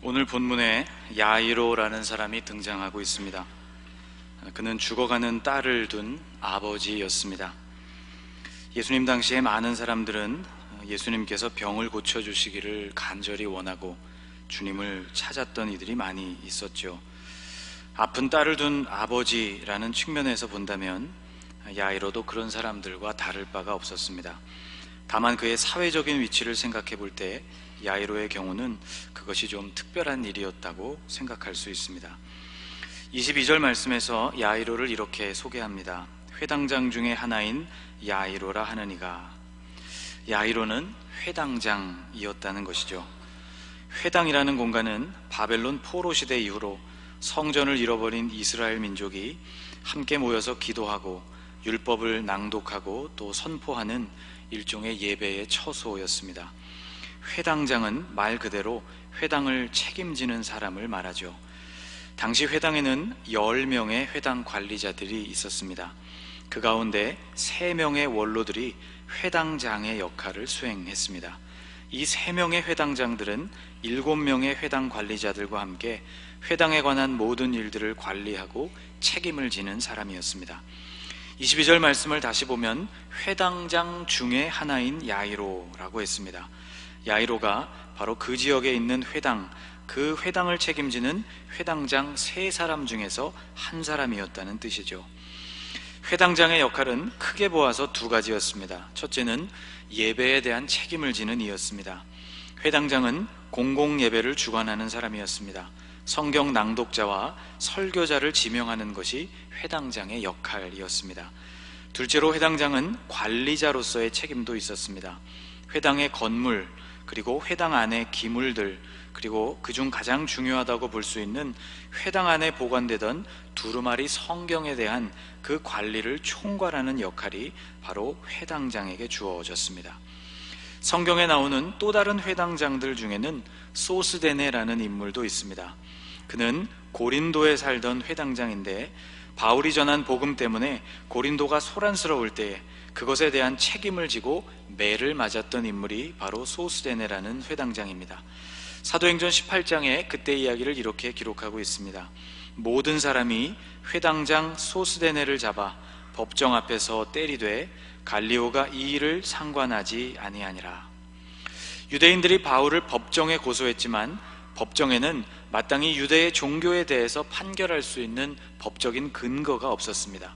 오늘 본문에 야이로라는 사람이 등장하고 있습니다. 그는 죽어가는 딸을 둔 아버지였습니다. 예수님 당시에 많은 사람들은 예수님께서 병을 고쳐주시기를 간절히 원하고 주님을 찾았던 이들이 많이 있었죠. 아픈 딸을 둔 아버지라는 측면에서 본다면 야이로도 그런 사람들과 다를 바가 없었습니다. 다만 그의 사회적인 위치를 생각해 볼 때 야이로의 경우는 그것이 좀 특별한 일이었다고 생각할 수 있습니다. 22절 말씀에서 야이로를 이렇게 소개합니다. 회당장 중에 하나인 야이로라 하느니가. 야이로는 회당장이었다는 것이죠. 회당이라는 공간은 바벨론 포로 시대 이후로 성전을 잃어버린 이스라엘 민족이 함께 모여서 기도하고 율법을 낭독하고 또 선포하는 일종의 예배의 처소였습니다. 회당장은 말 그대로 회당을 책임지는 사람을 말하죠. 당시 회당에는 10명의 회당 관리자들이 있었습니다. 그 가운데 3명의 원로들이 회당장의 역할을 수행했습니다. 이 3명의 회당장들은 7명의 회당 관리자들과 함께 회당에 관한 모든 일들을 관리하고 책임을 지는 사람이었습니다. 22절 말씀을 다시 보면 회당장 중에 하나인 야이로라고 했습니다. 야이로가 바로 그 지역에 있는 회당, 그 회당을 책임지는 회당장 3사람 중에서 한 사람이었다는 뜻이죠. 회당장의 역할은 크게 보아서 2가지였습니다. 첫째는 예배에 대한 책임을 지는 이였습니다. 회당장은 공공예배를 주관하는 사람이었습니다. 성경 낭독자와 설교자를 지명하는 것이 회당장의 역할이었습니다. 둘째로 회당장은 관리자로서의 책임도 있었습니다. 회당의 건물, 그리고 회당 안의 기물들, 그리고 그중 가장 중요하다고 볼 수 있는 회당 안에 보관되던 두루마리 성경에 대한 그 관리를 총괄하는 역할이 바로 회당장에게 주어졌습니다. 성경에 나오는 또 다른 회당장들 중에는 소스데네라는 인물도 있습니다. 그는 고린도에 살던 회당장인데 바울이 전한 복음 때문에 고린도가 소란스러울 때에 그것에 대한 책임을 지고 매를 맞았던 인물이 바로 소스데네라는 회당장입니다. 사도행전 18장에 그때 이야기를 이렇게 기록하고 있습니다. 모든 사람이 회당장 소스데네를 잡아 법정 앞에서 때리되 갈리오가 이 일을 상관하지 아니하니라. 유대인들이 바울을 법정에 고소했지만 법정에는 마땅히 유대의 종교에 대해서 판결할 수 있는 법적인 근거가 없었습니다.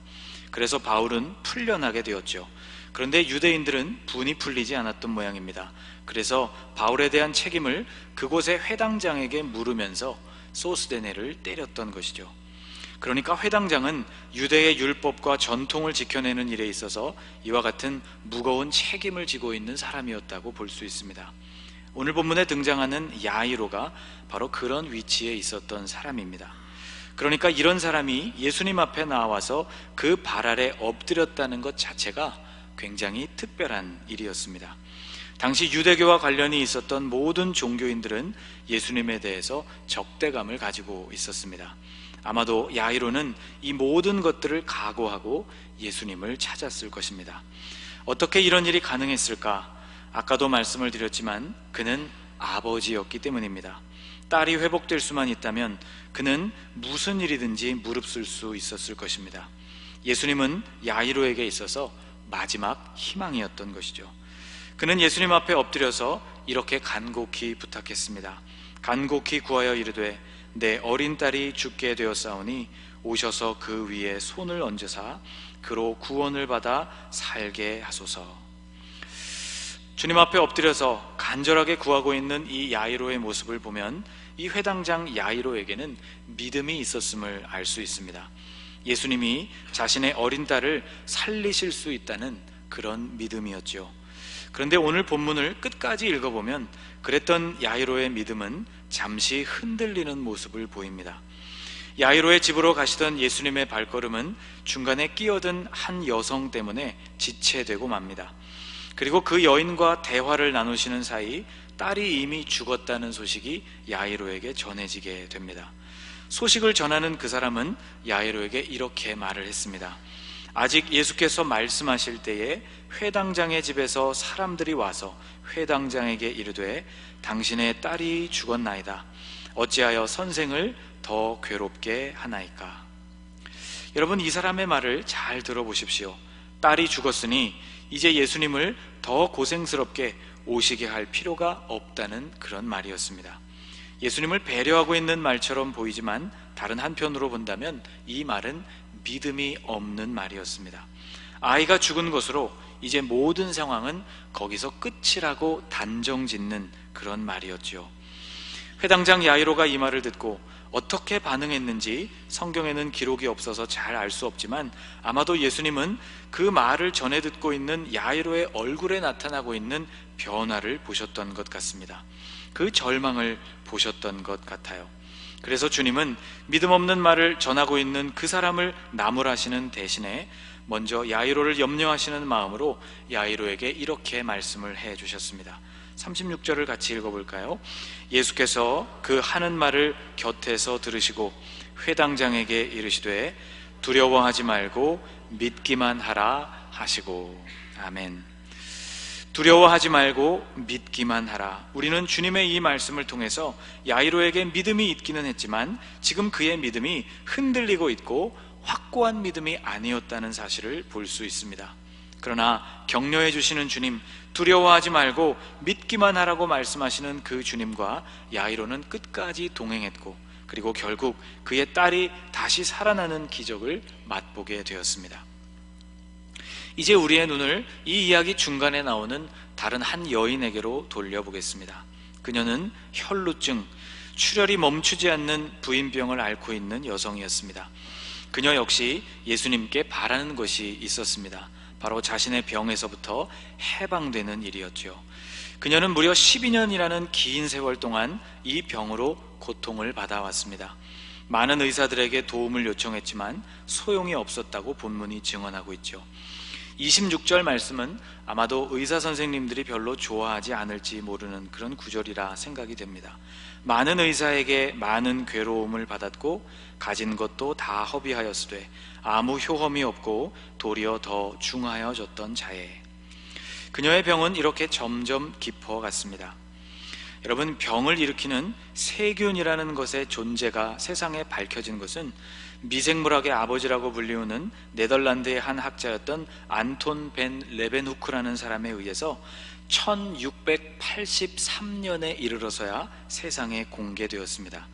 그래서 바울은 풀려나게 되었죠. 그런데 유대인들은 분이 풀리지 않았던 모양입니다. 그래서 바울에 대한 책임을 그곳의 회당장에게 물으면서 소스데네를 때렸던 것이죠. 그러니까 회당장은 유대의 율법과 전통을 지켜내는 일에 있어서 이와 같은 무거운 책임을 지고 있는 사람이었다고 볼 수 있습니다. 오늘 본문에 등장하는 야이로가 바로 그런 위치에 있었던 사람입니다. 그러니까 이런 사람이 예수님 앞에 나와서 그 발 아래 엎드렸다는 것 자체가 굉장히 특별한 일이었습니다. 당시 유대교와 관련이 있었던 모든 종교인들은 예수님에 대해서 적대감을 가지고 있었습니다. 아마도 야이로는 이 모든 것들을 각오하고 예수님을 찾았을 것입니다. 어떻게 이런 일이 가능했을까? 아까도 말씀을 드렸지만 그는 아버지였기 때문입니다. 딸이 회복될 수만 있다면 그는 무슨 일이든지 무릅쓸 수 있었을 것입니다. 예수님은 야이로에게 있어서 마지막 희망이었던 것이죠. 그는 예수님 앞에 엎드려서 이렇게 간곡히 부탁했습니다. 간곡히 구하여 이르되 내 어린 딸이 죽게 되었사오니 오셔서 그 위에 손을 얹으사 그로 구원을 받아 살게 하소서. 주님 앞에 엎드려서 간절하게 구하고 있는 이 야이로의 모습을 보면 이 회당장 야이로에게는 믿음이 있었음을 알 수 있습니다. 예수님이 자신의 어린 딸을 살리실 수 있다는 그런 믿음이었죠. 그런데 오늘 본문을 끝까지 읽어보면 그랬던 야이로의 믿음은 잠시 흔들리는 모습을 보입니다. 야이로의 집으로 가시던 예수님의 발걸음은 중간에 끼어든 한 여성 때문에 지체되고 맙니다. 그리고 그 여인과 대화를 나누시는 사이 딸이 이미 죽었다는 소식이 야이로에게 전해지게 됩니다. 소식을 전하는 그 사람은 야이로에게 이렇게 말을 했습니다. 아직 예수께서 말씀하실 때에 회당장의 집에서 사람들이 와서 회당장에게 이르되 당신의 딸이 죽었나이다. 어찌하여 선생을 더 괴롭게 하나이까? 여러분, 이 사람의 말을 잘 들어보십시오. 딸이 죽었으니 이제 예수님을 더 고생스럽게 오시게 할 필요가 없다는 그런 말이었습니다. 예수님을 배려하고 있는 말처럼 보이지만 다른 한편으로 본다면 이 말은 믿음이 없는 말이었습니다. 아이가 죽은 것으로 이제 모든 상황은 거기서 끝이라고 단정짓는 그런 말이었죠. 회당장 야이로가 이 말을 듣고 어떻게 반응했는지 성경에는 기록이 없어서 잘 알 수 없지만 아마도 예수님은 그 말을 전해 듣고 있는 야이로의 얼굴에 나타나고 있는 변화를 보셨던 것 같습니다. 그 절망을 보셨던 것 같아요. 그래서 주님은 믿음 없는 말을 전하고 있는 그 사람을 나무라시는 대신에 먼저 야이로를 염려하시는 마음으로 야이로에게 이렇게 말씀을 해 주셨습니다. 36절을 같이 읽어볼까요? 예수께서 그 하는 말을 곁에서 들으시고 회당장에게 이르시되 두려워하지 말고 믿기만 하라 하시고. 아멘. 두려워하지 말고 믿기만 하라. 우리는 주님의 이 말씀을 통해서 야이로에게 믿음이 있기는 했지만 지금 그의 믿음이 흔들리고 있고 확고한 믿음이 아니었다는 사실을 볼 수 있습니다. 그러나 격려해 주시는 주님, 두려워하지 말고 믿기만 하라고 말씀하시는 그 주님과 야이로는 끝까지 동행했고 그리고 결국 그의 딸이 다시 살아나는 기적을 맛보게 되었습니다. 이제 우리의 눈을 이 이야기 중간에 나오는 다른 한 여인에게로 돌려보겠습니다. 그녀는 혈루증, 출혈이 멈추지 않는 부인병을 앓고 있는 여성이었습니다. 그녀 역시 예수님께 바라는 것이 있었습니다. 바로 자신의 병에서부터 해방되는 일이었죠. 그녀는 무려 12년이라는 긴 세월 동안 이 병으로 고통을 받아왔습니다. 많은 의사들에게 도움을 요청했지만 소용이 없었다고 본문이 증언하고 있죠. 26절 말씀은 아마도 의사 선생님들이 별로 좋아하지 않을지 모르는 그런 구절이라 생각이 됩니다. 많은 의사에게 많은 괴로움을 받았고 가진 것도 다 허비하였으되 아무 효험이 없고 도리어 더 중하여졌던 자에. 그녀의 병은 이렇게 점점 깊어갔습니다. 여러분, 병을 일으키는 세균이라는 것의 존재가 세상에 밝혀진 것은 미생물학의 아버지라고 불리우는 네덜란드의 한 학자였던 안톤 벤 레벤후크라는 사람에 의해서 1683년에 이르러서야 세상에 공개되었습니다.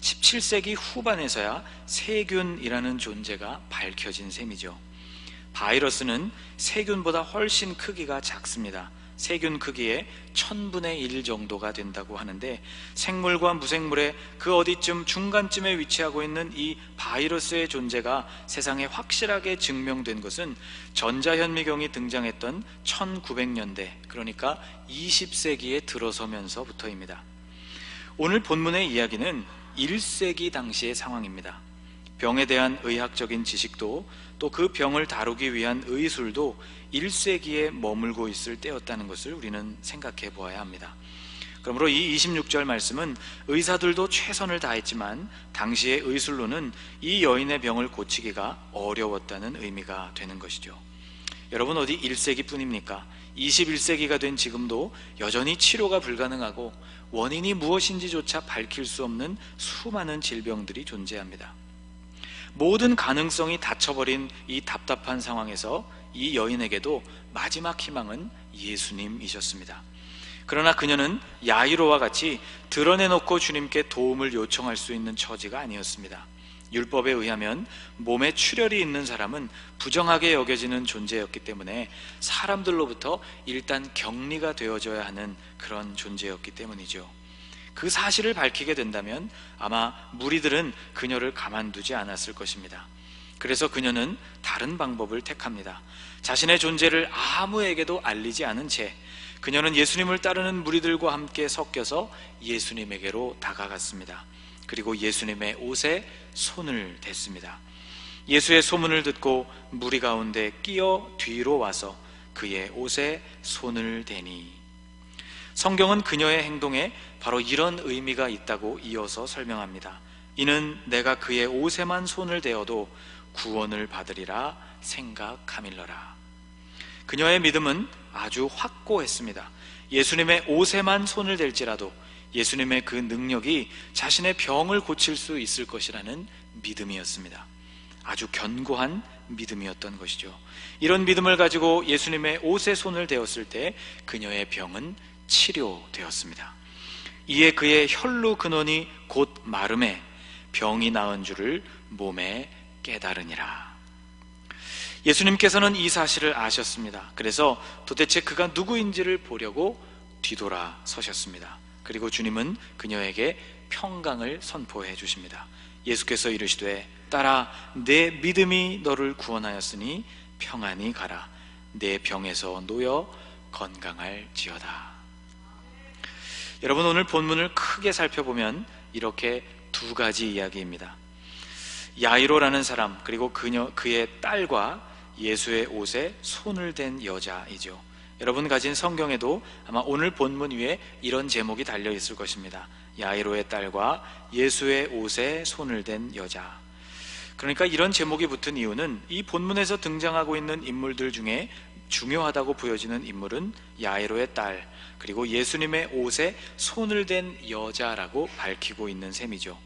17세기 후반에서야 세균이라는 존재가 밝혀진 셈이죠. 바이러스는 세균보다 훨씬 크기가 작습니다. 세균 크기의 1000분의 1 정도가 된다고 하는데 생물과 무생물의 그 어디쯤 중간쯤에 위치하고 있는 이 바이러스의 존재가 세상에 확실하게 증명된 것은 전자현미경이 등장했던 1900년대, 그러니까 20세기에 들어서면서부터입니다. 오늘 본문의 이야기는 1세기 당시의 상황입니다. 병에 대한 의학적인 지식도 또 그 병을 다루기 위한 의술도 1세기에 머물고 있을 때였다는 것을 우리는 생각해 보아야 합니다. 그러므로 이 26절 말씀은 의사들도 최선을 다했지만 당시의 의술로는 이 여인의 병을 고치기가 어려웠다는 의미가 되는 것이죠. 여러분, 어디 1세기 뿐입니까? 21세기가 된 지금도 여전히 치료가 불가능하고 원인이 무엇인지조차 밝힐 수 없는 수많은 질병들이 존재합니다. 모든 가능성이 닫혀버린 이 답답한 상황에서 이 여인에게도 마지막 희망은 예수님이셨습니다. 그러나 그녀는 야이로와 같이 드러내놓고 주님께 도움을 요청할 수 있는 처지가 아니었습니다. 율법에 의하면 몸에 출혈이 있는 사람은 부정하게 여겨지는 존재였기 때문에 사람들로부터 일단 격리가 되어져야 하는 그런 존재였기 때문이죠. 그 사실을 밝히게 된다면 아마 무리들은 그녀를 가만두지 않았을 것입니다. 그래서 그녀는 다른 방법을 택합니다. 자신의 존재를 아무에게도 알리지 않은 채 그녀는 예수님을 따르는 무리들과 함께 섞여서 예수님에게로 다가갔습니다. 그리고 예수님의 옷에 손을 댔습니다. 예수의 소문을 듣고 무리 가운데 끼어 뒤로 와서 그의 옷에 손을 대니. 성경은 그녀의 행동에 바로 이런 의미가 있다고 이어서 설명합니다. 이는 내가 그의 옷에만 손을 대어도 구원을 받으리라 생각함일러라. 그녀의 믿음은 아주 확고했습니다. 예수님의 옷에만 손을 댈지라도 예수님의 그 능력이 자신의 병을 고칠 수 있을 것이라는 믿음이었습니다. 아주 견고한 믿음이었던 것이죠. 이런 믿음을 가지고 예수님의 옷에 손을 대었을 때 그녀의 병은 치료되었습니다. 이에 그의 혈루 근원이 곧 마름에 병이 나은 줄을 몸에 깨달으니라. 예수님께서는 이 사실을 아셨습니다. 그래서 도대체 그가 누구인지를 보려고 뒤돌아 서셨습니다. 그리고 주님은 그녀에게 평강을 선포해 주십니다. 예수께서 이르시되 딸아, 내 믿음이 너를 구원하였으니 평안히 가라. 내 병에서 놓여 건강할지어다. 여러분, 오늘 본문을 크게 살펴보면 이렇게 두 가지 이야기입니다. 야이로라는 사람, 그리고 그의 딸과 예수의 옷에 손을 댄 여자이죠. 여러분 가진 성경에도 아마 오늘 본문 위에 이런 제목이 달려 있을 것입니다. 야이로의 딸과 예수의 옷에 손을 댄 여자. 그러니까 이런 제목이 붙은 이유는 이 본문에서 등장하고 있는 인물들 중에 중요하다고 보여지는 인물은 야이로의 딸, 그리고 예수님의 옷에 손을 댄 여자라고 밝히고 있는 셈이죠.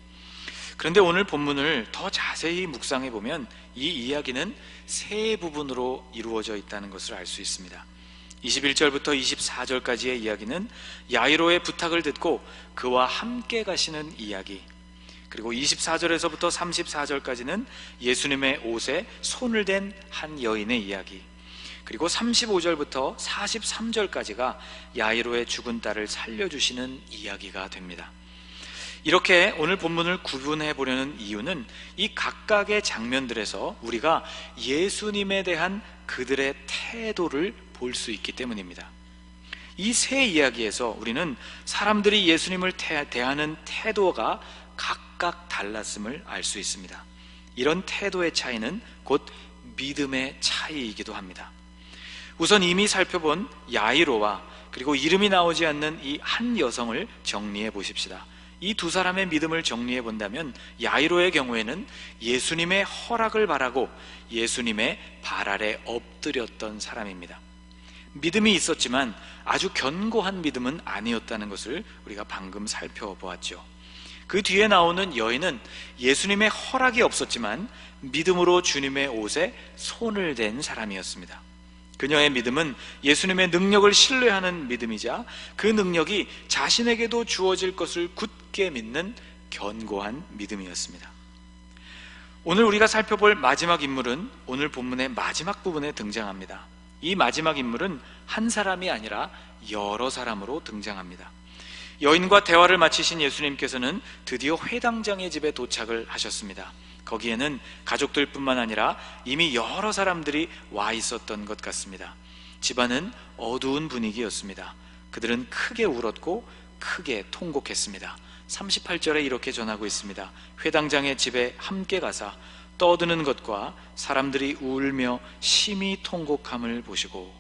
그런데 오늘 본문을 더 자세히 묵상해 보면 이 이야기는 세 부분으로 이루어져 있다는 것을 알 수 있습니다. 21절부터 24절까지의 이야기는 야이로의 부탁을 듣고 그와 함께 가시는 이야기, 그리고 24절에서부터 34절까지는 예수님의 옷에 손을 댄 한 여인의 이야기, 그리고 35절부터 43절까지가 야이로의 죽은 딸을 살려주시는 이야기가 됩니다. 이렇게 오늘 본문을 구분해 보려는 이유는 이 각각의 장면들에서 우리가 예수님에 대한 그들의 태도를 볼 수 있기 때문입니다. 이 세 이야기에서 우리는 사람들이 예수님을 대하는 태도가 각각 달랐음을 알 수 있습니다. 이런 태도의 차이는 곧 믿음의 차이이기도 합니다. 우선 이미 살펴본 야이로와 그리고 이름이 나오지 않는 이 한 여성을 정리해 보십시다. 이 두 사람의 믿음을 정리해 본다면 야이로의 경우에는 예수님의 허락을 바라고 예수님의 발 아래 엎드렸던 사람입니다. 믿음이 있었지만 아주 견고한 믿음은 아니었다는 것을 우리가 방금 살펴보았죠. 그 뒤에 나오는 여인은 예수님의 허락이 없었지만 믿음으로 주님의 옷에 손을 댄 사람이었습니다. 그녀의 믿음은 예수님의 능력을 신뢰하는 믿음이자 그 능력이 자신에게도 주어질 것을 굳게 믿는 견고한 믿음이었습니다. 오늘 우리가 살펴볼 마지막 인물은 오늘 본문의 마지막 부분에 등장합니다. 이 마지막 인물은 한 사람이 아니라 여러 사람으로 등장합니다. 여인과 대화를 마치신 예수님께서는 드디어 회당장의 집에 도착을 하셨습니다. 거기에는 가족들뿐만 아니라 이미 여러 사람들이 와 있었던 것 같습니다. 집안은 어두운 분위기였습니다. 그들은 크게 울었고 크게 통곡했습니다. 38절에 이렇게 전하고 있습니다. 회당장의 집에 함께 가사 떠드는 것과 사람들이 울며 심히 통곡함을 보시고,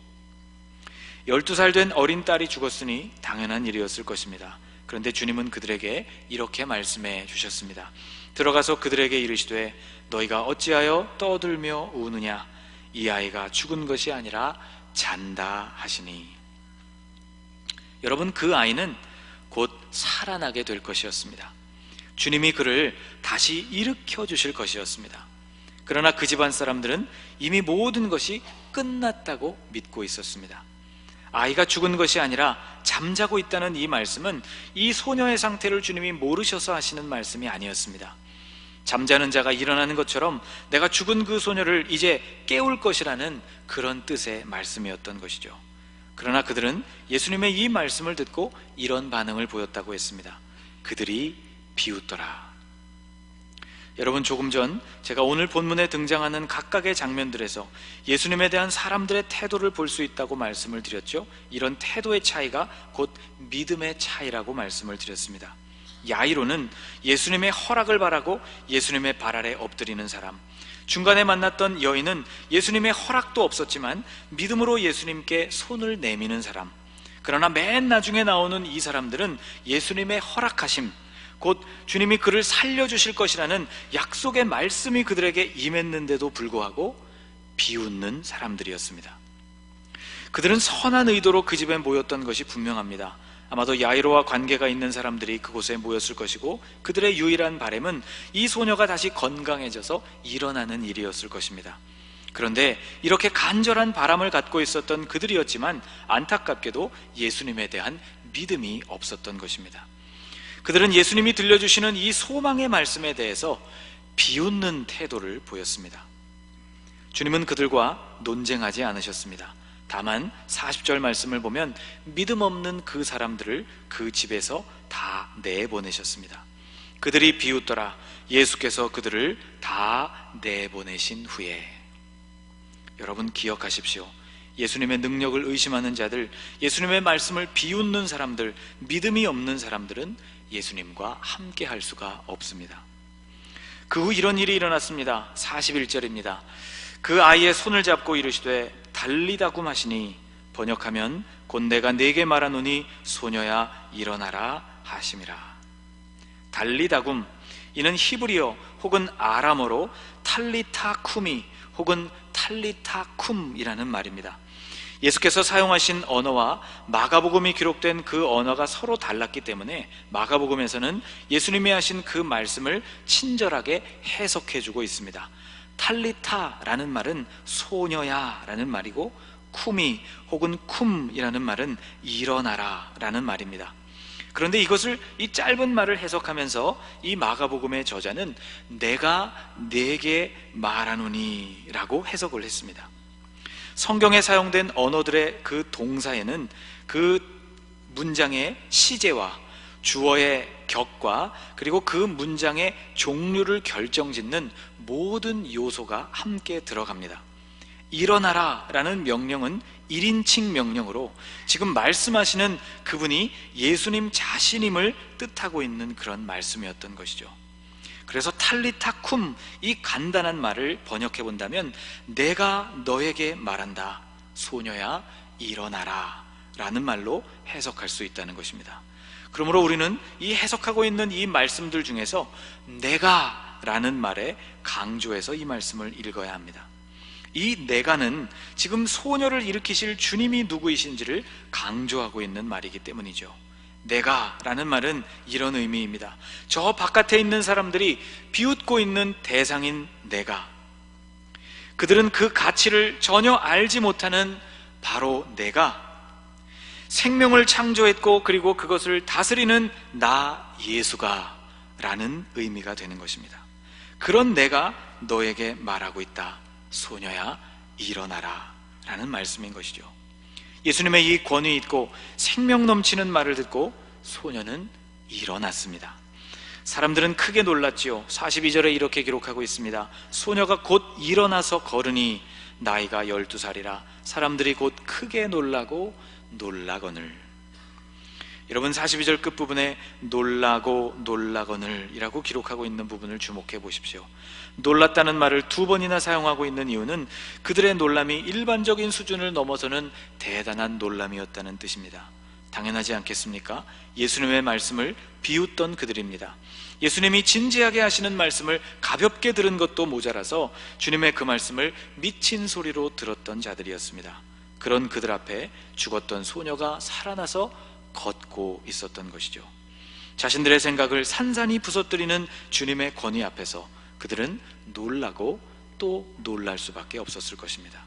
12살 된 어린 딸이 죽었으니 당연한 일이었을 것입니다. 그런데 주님은 그들에게 이렇게 말씀해 주셨습니다. 들어가서 그들에게 이르시되 너희가 어찌하여 떠들며 우느냐? 이 아이가 죽은 것이 아니라 잔다 하시니. 여러분, 그 아이는 곧 살아나게 될 것이었습니다. 주님이 그를 다시 일으켜 주실 것이었습니다. 그러나 그 집안 사람들은 이미 모든 것이 끝났다고 믿고 있었습니다. 아이가 죽은 것이 아니라 잠자고 있다는 이 말씀은 이 소녀의 상태를 주님이 모르셔서 하시는 말씀이 아니었습니다. 잠자는 자가 일어나는 것처럼 내가 죽은 그 소녀를 이제 깨울 것이라는 그런 뜻의 말씀이었던 것이죠. 그러나 그들은 예수님의 이 말씀을 듣고 이런 반응을 보였다고 했습니다. 그들이 비웃더라. 여러분, 조금 전 제가 오늘 본문에 등장하는 각각의 장면들에서 예수님에 대한 사람들의 태도를 볼 수 있다고 말씀을 드렸죠. 이런 태도의 차이가 곧 믿음의 차이라고 말씀을 드렸습니다. 야이로는 예수님의 허락을 바라고 예수님의 발 아래 엎드리는 사람, 중간에 만났던 여인은 예수님의 허락도 없었지만 믿음으로 예수님께 손을 내미는 사람, 그러나 맨 나중에 나오는 이 사람들은 예수님의 허락하심, 곧 주님이 그를 살려주실 것이라는 약속의 말씀이 그들에게 임했는데도 불구하고 비웃는 사람들이었습니다. 그들은 선한 의도로 그 집에 모였던 것이 분명합니다. 아마도 야이로와 관계가 있는 사람들이 그곳에 모였을 것이고, 그들의 유일한 바람은 이 소녀가 다시 건강해져서 일어나는 일이었을 것입니다. 그런데 이렇게 간절한 바람을 갖고 있었던 그들이었지만 안타깝게도 예수님에 대한 믿음이 없었던 것입니다. 그들은 예수님이 들려주시는 이 소망의 말씀에 대해서 비웃는 태도를 보였습니다. 주님은 그들과 논쟁하지 않으셨습니다. 다만 40절 말씀을 보면 믿음 없는 그 사람들을 그 집에서 다 내보내셨습니다. 그들이 비웃더라. 예수께서 그들을 다 내보내신 후에. 여러분 기억하십시오. 예수님의 능력을 의심하는 자들, 예수님의 말씀을 비웃는 사람들, 믿음이 없는 사람들은 예수님과 함께 할 수가 없습니다. 그 후 이런 일이 일어났습니다. 41절입니다. 그 아이의 손을 잡고 이르시되 달리다굼 하시니, 번역하면 곧 내가 네게 말하노니 소녀야 일어나라 하심이라. 달리다굼, 이는 히브리어 혹은 아람어로 탈리타쿰이 혹은 탈리타쿰이라는 말입니다. 예수께서 사용하신 언어와 마가복음이 기록된 그 언어가 서로 달랐기 때문에 마가복음에서는 예수님이 하신 그 말씀을 친절하게 해석해주고 있습니다. 탈리타라는 말은 소녀야 라는 말이고, 쿰이 혹은 쿰이라는 말은 일어나라 라는 말입니다. 그런데 이것을, 이 짧은 말을 해석하면서 이 마가복음의 저자는 내가 네게 말하노니 라고 해석을 했습니다. 성경에 사용된 언어들의 그 동사에는 그 문장의 시제와 주어의 격과 그리고 그 문장의 종류를 결정짓는 모든 요소가 함께 들어갑니다. 일어나라 라는 명령은 1인칭 명령으로 지금 말씀하시는 그분이 예수님 자신임을 뜻하고 있는 그런 말씀이었던 것이죠. 그래서 탈리타쿰, 이 간단한 말을 번역해 본다면 내가 너에게 말한다, 소녀야 일어나라 라는 말로 해석할 수 있다는 것입니다. 그러므로 우리는 이 해석하고 있는 이 말씀들 중에서 내가 라는 말에 강조해서 이 말씀을 읽어야 합니다. 이 내가는 지금 소녀를 일으키실 주님이 누구이신지를 강조하고 있는 말이기 때문이죠. 내가 라는 말은 이런 의미입니다. 저 바깥에 있는 사람들이 비웃고 있는 대상인 내가, 그들은 그 가치를 전혀 알지 못하는 바로 내가 생명을 창조했고 그리고 그것을 다스리는 나 예수가 라는 의미가 되는 것입니다. 그런 내가 너에게 말하고 있다, 소녀야 일어나라 라는 말씀인 것이죠. 예수님의 이 권위 있고 생명 넘치는 말을 듣고 소녀는 일어났습니다. 사람들은 크게 놀랐지요. 42절에 이렇게 기록하고 있습니다. 소녀가 곧 일어나서 걸으니 나이가 12살이라 사람들이 곧 크게 놀라고 놀라거늘. 여러분 42절 끝부분에 놀라고 놀라거늘 이라고 기록하고 있는 부분을 주목해 보십시오. 놀랐다는 말을 2번이나 사용하고 있는 이유는 그들의 놀람이 일반적인 수준을 넘어서는 대단한 놀람이었다는 뜻입니다. 당연하지 않겠습니까? 예수님의 말씀을 비웃던 그들입니다. 예수님이 진지하게 하시는 말씀을 가볍게 들은 것도 모자라서 주님의 그 말씀을 미친 소리로 들었던 자들이었습니다. 그런 그들 앞에 죽었던 소녀가 살아나서 걷고 있었던 것이죠. 자신들의 생각을 산산이 부서뜨리는 주님의 권위 앞에서 그들은 놀라고 또 놀랄 수밖에 없었을 것입니다.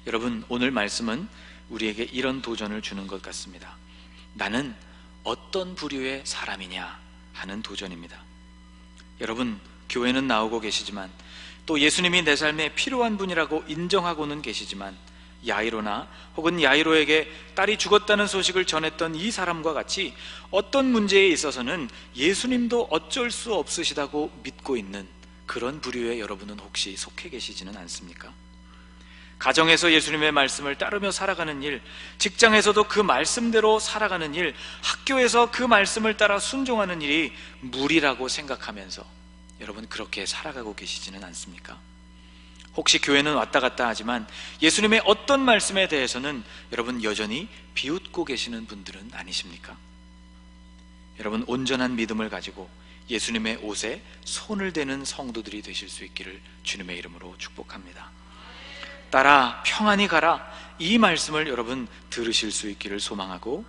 여러분, 오늘 말씀은 우리에게 이런 도전을 주는 것 같습니다. 나는 어떤 부류의 사람이냐 하는 도전입니다. 여러분, 교회는 나오고 계시지만 또 예수님이 내 삶에 필요한 분이라고 인정하고는 계시지만 야이로나 혹은 야이로에게 딸이 죽었다는 소식을 전했던 이 사람과 같이 어떤 문제에 있어서는 예수님도 어쩔 수 없으시다고 믿고 있는 그런 부류에 여러분은 혹시 속해 계시지는 않습니까? 가정에서 예수님의 말씀을 따르며 살아가는 일, 직장에서도 그 말씀대로 살아가는 일, 학교에서 그 말씀을 따라 순종하는 일이 무리라고 생각하면서 여러분 그렇게 살아가고 계시지는 않습니까? 혹시 교회는 왔다 갔다 하지만 예수님의 어떤 말씀에 대해서는 여러분 여전히 비웃고 계시는 분들은 아니십니까? 여러분, 온전한 믿음을 가지고 예수님의 옷에 손을 대는 성도들이 되실 수 있기를 주님의 이름으로 축복합니다. 따라 평안히 가라, 이 말씀을 여러분 들으실 수 있기를 소망하고,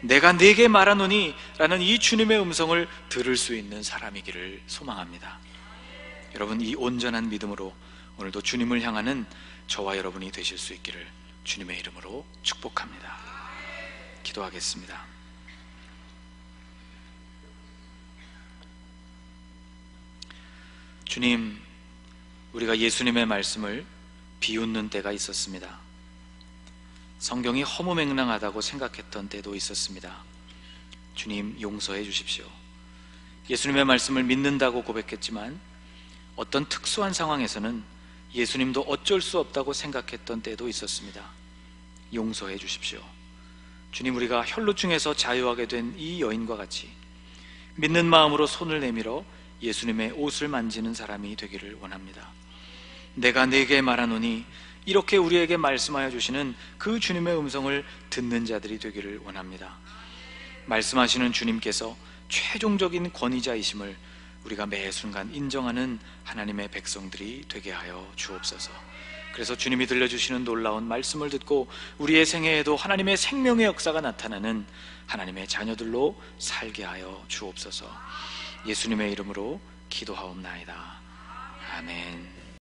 내가 네게 말하노니 라는 이 주님의 음성을 들을 수 있는 사람이기를 소망합니다. 여러분, 이 온전한 믿음으로 오늘도 주님을 향하는 저와 여러분이 되실 수 있기를 주님의 이름으로 축복합니다. 기도하겠습니다. 주님, 우리가 예수님의 말씀을 비웃는 때가 있었습니다. 성경이 허무맹랑하다고 생각했던 때도 있었습니다. 주님, 용서해 주십시오. 예수님의 말씀을 믿는다고 고백했지만 어떤 특수한 상황에서는 예수님도 어쩔 수 없다고 생각했던 때도 있었습니다. 용서해 주십시오. 주님, 우리가 혈루증에서 자유하게 된 이 여인과 같이 믿는 마음으로 손을 내밀어 예수님의 옷을 만지는 사람이 되기를 원합니다. 내가 네게 말하노니, 이렇게 우리에게 말씀하여 주시는 그 주님의 음성을 듣는 자들이 되기를 원합니다. 말씀하시는 주님께서 최종적인 권위자이심을 우리가 매 순간 인정하는 하나님의 백성들이 되게 하여 주옵소서. 그래서 주님이 들려주시는 놀라운 말씀을 듣고 우리의 생애에도 하나님의 생명의 역사가 나타나는 하나님의 자녀들로 살게 하여 주옵소서. 예수님의 이름으로 기도하옵나이다. 아멘.